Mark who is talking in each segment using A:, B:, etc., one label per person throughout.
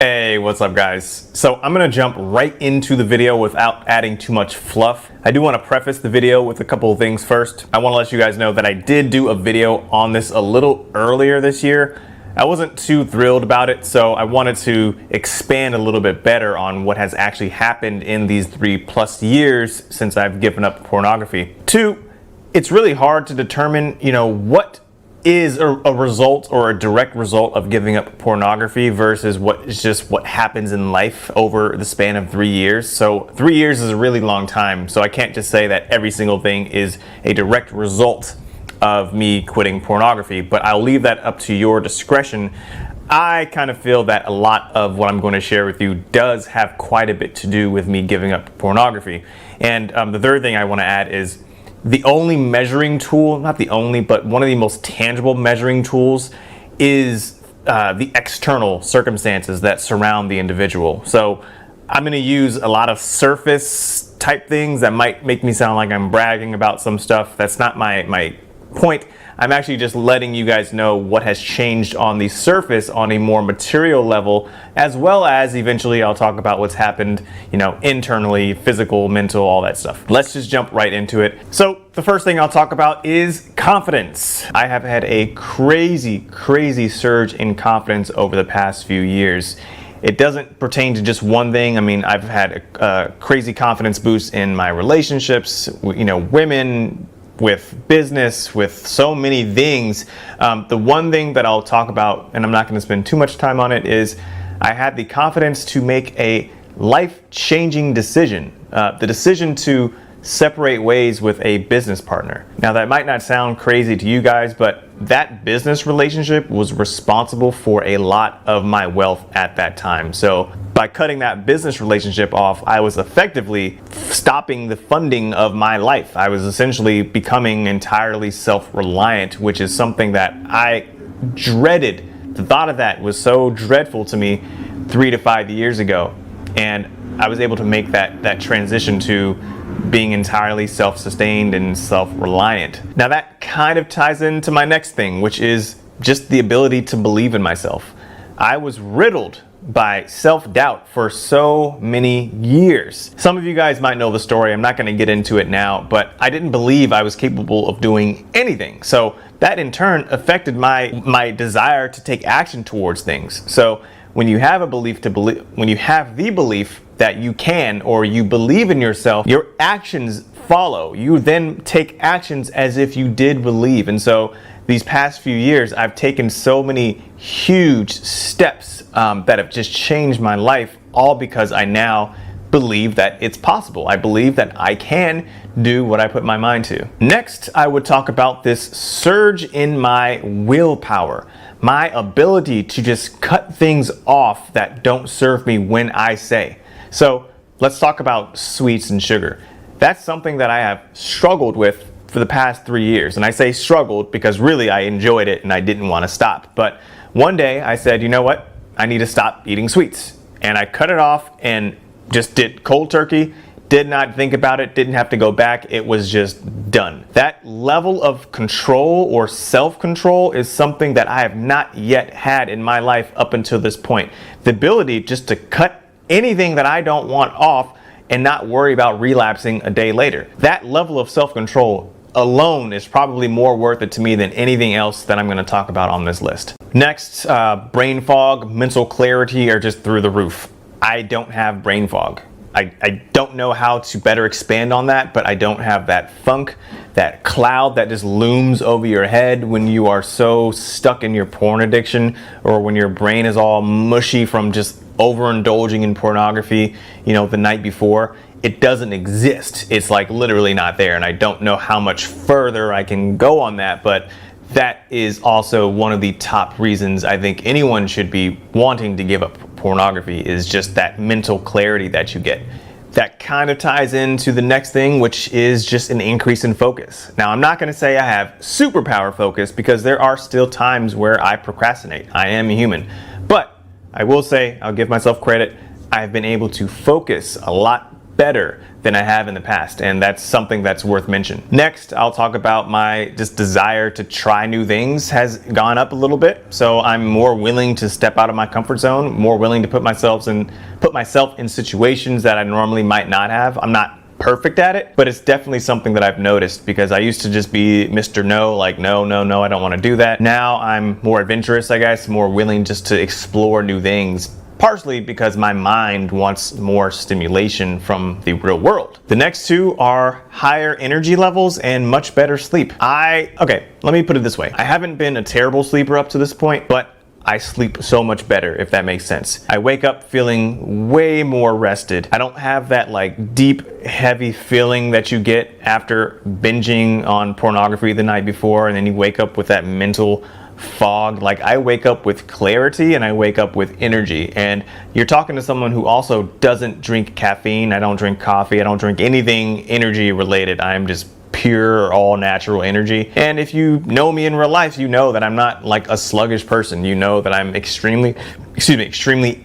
A: Hey, what's up guys? So I'm gonna jump right into the video without adding too much fluff. I do want to preface the video with a couple of things first. I want to let you guys know that I did do a video on this a little earlier this year. I wasn't too thrilled about it, so I wanted to expand a little bit better on what has actually happened in these 3+ years since I've given up pornography. Two, it's really hard to determine, what is a result or a direct result of giving up pornography versus what is just what happens in life over the span of 3 years. So 3 years is a really long time, so I can't just say that every single thing is a direct result of me quitting pornography, but I'll leave that up to your discretion. I kind of feel that a lot of what I'm going to share with you does have quite a bit to do with me giving up pornography. And the third thing I want to add is the only measuring tool, not the only, but one of the most tangible measuring tools is the external circumstances that surround the individual. So I'm going to use a lot of surface type things that might make me sound like I'm bragging about some stuff. That's not my point. I'm actually just letting you guys know what has changed on the surface on a more material level, as well as eventually I'll talk about what's happened, internally, physical, mental, all that stuff. Let's just jump right into it. So the first thing I'll talk about is confidence. I have had a crazy surge in confidence over the past few years. It doesn't pertain to just one thing. I mean, I've had a crazy confidence boost in my relationships, women, with business, with so many things. The one thing that I'll talk about, and I'm not going to spend too much time on it, is I had the confidence to make a life-changing decision. The decision to separate ways with a business partner. Now that might not sound crazy to you guys, but that business relationship was responsible for a lot of my wealth at that time. So by cutting that business relationship off, I was effectively stopping the funding of my life. I was essentially becoming entirely self-reliant, which is something that I dreaded. The thought of that was so dreadful to me 3 to 5 years ago. And I was able to make that transition to being entirely self-sustained and self-reliant. Now that kind of ties into my next thing, which is just the ability to believe in myself. I was riddled by self-doubt for so many years. Some of you guys might know the story. I'm not going to get into it now, but I didn't believe I was capable of doing anything. So that in turn affected my desire to take action towards things. So when you have when you have the belief that you can, or you believe in yourself, your actions follow. You then take actions as if you did believe. And so these past few years, I've taken so many huge steps that have just changed my life, all because I now believe that it's possible. I believe that I can do what I put my mind to. Next, I would talk about this surge in my willpower, my ability to just cut things off that don't serve me when I say. So let's talk about sweets and sugar. That's something that I have struggled with for the past 3 years. And I say struggled because really I enjoyed it and I didn't want to stop. But one day I said, you know what? I need to stop eating sweets. And I cut it off and just did cold turkey. Did not think about it, didn't have to go back. It was just done. That level of control or self-control is something that I have not yet had in my life up until this point. The ability just to cut anything that I don't want off and not worry about relapsing a day later. That level of self-control alone is probably more worth it to me than anything else that I'm going to talk about on this list. Next, brain fog, mental clarity are just through the roof. I don't have brain fog. I don't know how to better expand on that, but I don't have that funk, that cloud that just looms over your head when you are so stuck in your porn addiction, or when your brain is all mushy from just overindulging in pornography, the night before. It doesn't exist. It's like literally not there. And I don't know how much further I can go on that, but that is also one of the top reasons I think anyone should be wanting to give up pornography, is just that mental clarity that you get. That kind of ties into the next thing, which is just an increase in focus. Now, I'm not going to say I have superpower focus, because there are still times where I procrastinate. I am a human. But I will say, I'll give myself credit, I've been able to focus a lot better than I have in the past, and that's something that's worth mentioning. Next, I'll talk about my just desire to try new things has gone up a little bit. So I'm more willing to step out of my comfort zone, more willing to put myself in situations that I normally might not have. I'm not perfect at it, but it's definitely something that I've noticed, because I used to just be Mr. No, like no, I don't want to do that. Now I'm more adventurous, I guess, more willing just to explore new things, partially because my mind wants more stimulation from the real world. The next two are higher energy levels and much better sleep. Okay, let me put it this way. I haven't been a terrible sleeper up to this point, but I sleep so much better, if that makes sense. I wake up feeling way more rested. I don't have that like deep, heavy feeling that you get after binging on pornography the night before, and then you wake up with that mental fog. Like, I wake up with clarity and I wake up with energy. And you're talking to someone who also doesn't drink caffeine. I don't drink coffee. I don't drink anything energy related. I'm just pure, all natural energy. And if you know me in real life, you know that I'm not like a sluggish person. You know that I'm extremely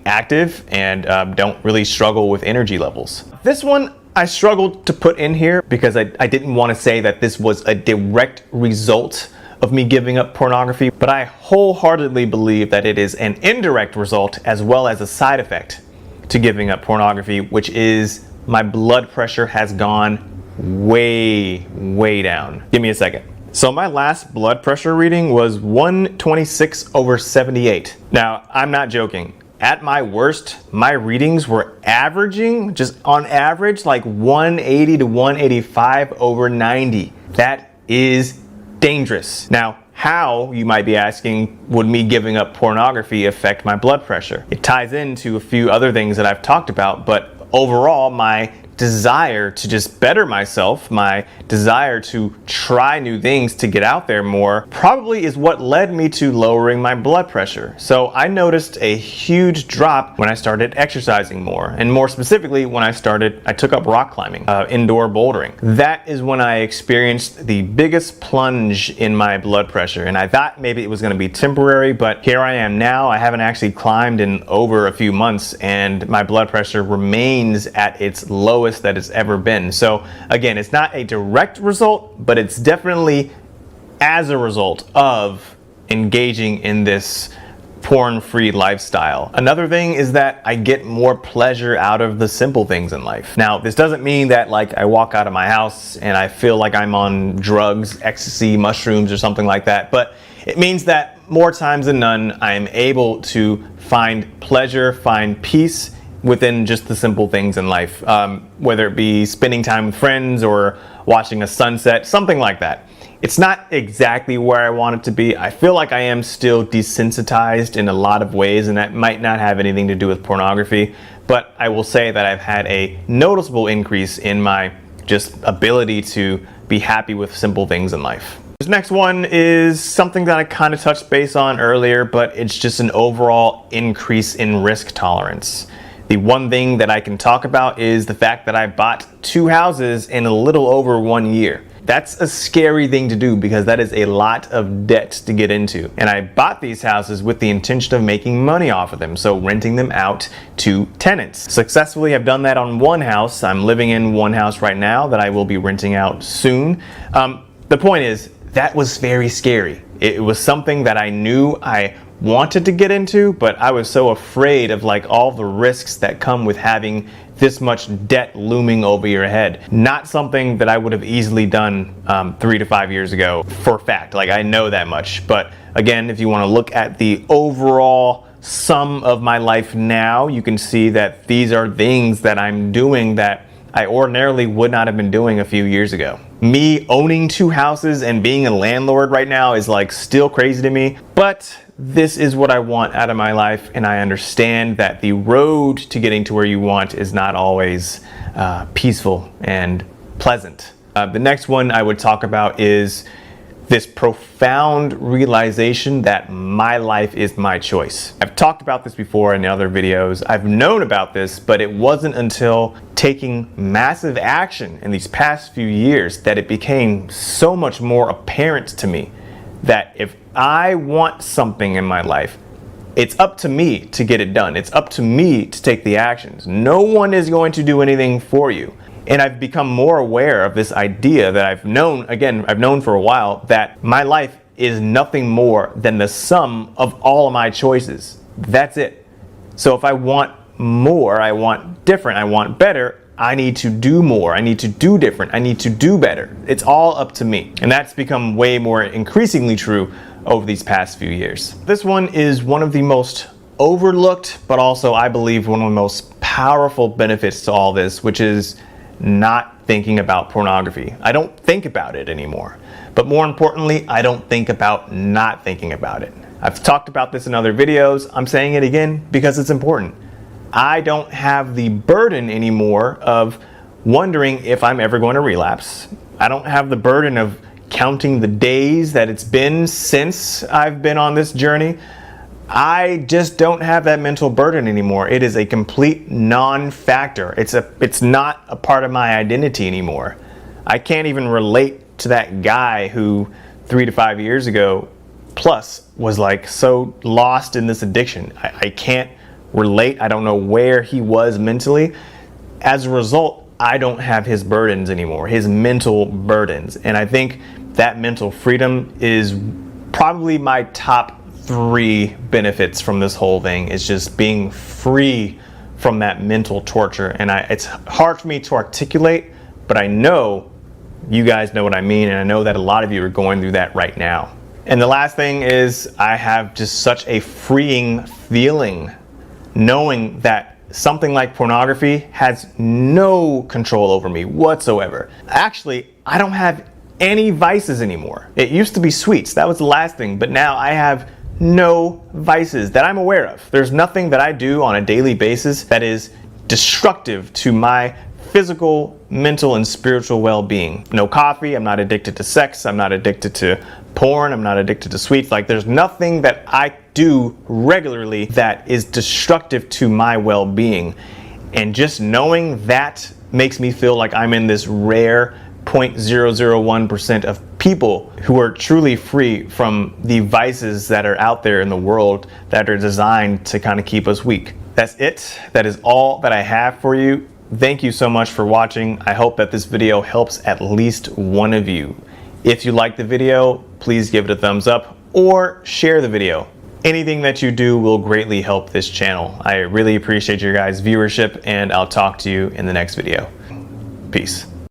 A: active and don't really struggle with energy levels. This one I struggled to put in here because I didn't want to say that this was a direct result of me giving up pornography, but I wholeheartedly believe that it is an indirect result as well as a side effect to giving up pornography, which is my blood pressure has gone way down. Give me a second. So my last blood pressure reading was 126/78. Now, I'm not joking. At my worst, my readings were averaging, just on average, like 180 to 185/90. That is dangerous. Now, how, you might be asking, would me giving up pornography affect my blood pressure? It ties into a few other things that I've talked about, but overall, my desire to just better myself, my desire to try new things, to get out there more, probably is what led me to lowering my blood pressure. So I noticed a huge drop when I started exercising more, and more specifically when I took up rock climbing, indoor bouldering. That is when I experienced the biggest plunge in my blood pressure, and I thought maybe it was going to be temporary, but here I am now. I haven't actually climbed in over a few months, and my blood pressure remains at its lowest that it's ever been. So again, it's not a direct result, but it's definitely as a result of engaging in this porn-free lifestyle. Another thing is that I get more pleasure out of the simple things in life. Now, this doesn't mean that like I walk out of my house and I feel like I'm on drugs, ecstasy, mushrooms, or something like that, but it means that more times than none, I am able to find pleasure, find peace within just the simple things in life, whether it be spending time with friends or watching a sunset, something like that. It's not exactly where I want it to be. I feel like I am still desensitized in a lot of ways, and that might not have anything to do with pornography, but I will say that I've had a noticeable increase in my just ability to be happy with simple things in life. This next one is something that I kind of touched base on earlier, but it's just an overall increase in risk tolerance. The one thing that I can talk about is the fact that I bought 2 houses in a little over 1 year. That's a scary thing to do because that is a lot of debt to get into. And I bought these houses with the intention of making money off of them, so renting them out to tenants. Successfully have done that on one house. I'm living in one house right now that I will be renting out soon. The point is, that was very scary. It was something that I knew I wanted to get into, but I was so afraid of like all the risks that come with having this much debt looming over your head. Not something that I would have easily done 3 to 5 years ago, for a fact. Like, I know that much. But again, if you want to look at the overall sum of my life now, you can see that these are things that I'm doing that I ordinarily would not have been doing a few years ago. Me owning 2 houses and being a landlord right now is like still crazy to me, but this is what I want out of my life, and I understand that the road to getting to where you want is not always peaceful and pleasant. The next one I would talk about is this profound realization that my life is my choice. I've talked about this before in other videos. I've known about this, but it wasn't until taking massive action in these past few years that it became so much more apparent to me that if I want something in my life, It's up to me to get it done. It's up to me to take the actions. No one is going to do anything for you. And I've become more aware of this idea that I've known for a while, that my life is nothing more than the sum of all of my choices. That's it. So if I want more, I want different, I want better, I need to do more, I need to do different, I need to do better. It's all up to me. And that's become way more increasingly true over these past few years. This one is one of the most overlooked, but also I believe one of the most powerful benefits to all this, which is not thinking about pornography. I don't think about it anymore. But more importantly, I don't think about not thinking about it. I've talked about this in other videos. I'm saying it again because it's important. I don't have the burden anymore of wondering if I'm ever going to relapse. I don't have the burden of counting the days that it's been since I've been on this journey. I just don't have that mental burden anymore. It is a complete non-factor. It's not a part of my identity anymore. I can't even relate to that guy who 3 to 5 years ago plus was like so lost in this addiction. I can't relate. I don't know where he was mentally. As a result, I don't have his burdens anymore, his mental burdens. And I think that mental freedom is probably my top 3 benefits from this whole thing, is just being free from that mental torture. And it's hard for me to articulate, but I know you guys know what I mean, and I know that a lot of you are going through that right now. And the last thing is, I have just such a freeing feeling knowing that something like pornography has no control over me whatsoever. Actually, I don't have any vices anymore. It used to be sweets, that was the last thing, but now I have no vices that I'm aware of. There's nothing that I do on a daily basis that is destructive to my physical, mental, and spiritual well-being. No coffee, I'm not addicted to sex, I'm not addicted to porn, I'm not addicted to sweets. Like, there's nothing that I do regularly that is destructive to my well-being. And just knowing that makes me feel like I'm in this rare 0.001% of people who are truly free from the vices that are out there in the world that are designed to kind of keep us weak. That's it. That is all that I have for you. Thank you so much for watching. I hope that this video helps at least one of you. If you like the video, please give it a thumbs up or share the video. Anything that you do will greatly help this channel. I really appreciate your guys' viewership, and I'll talk to you in the next video. Peace.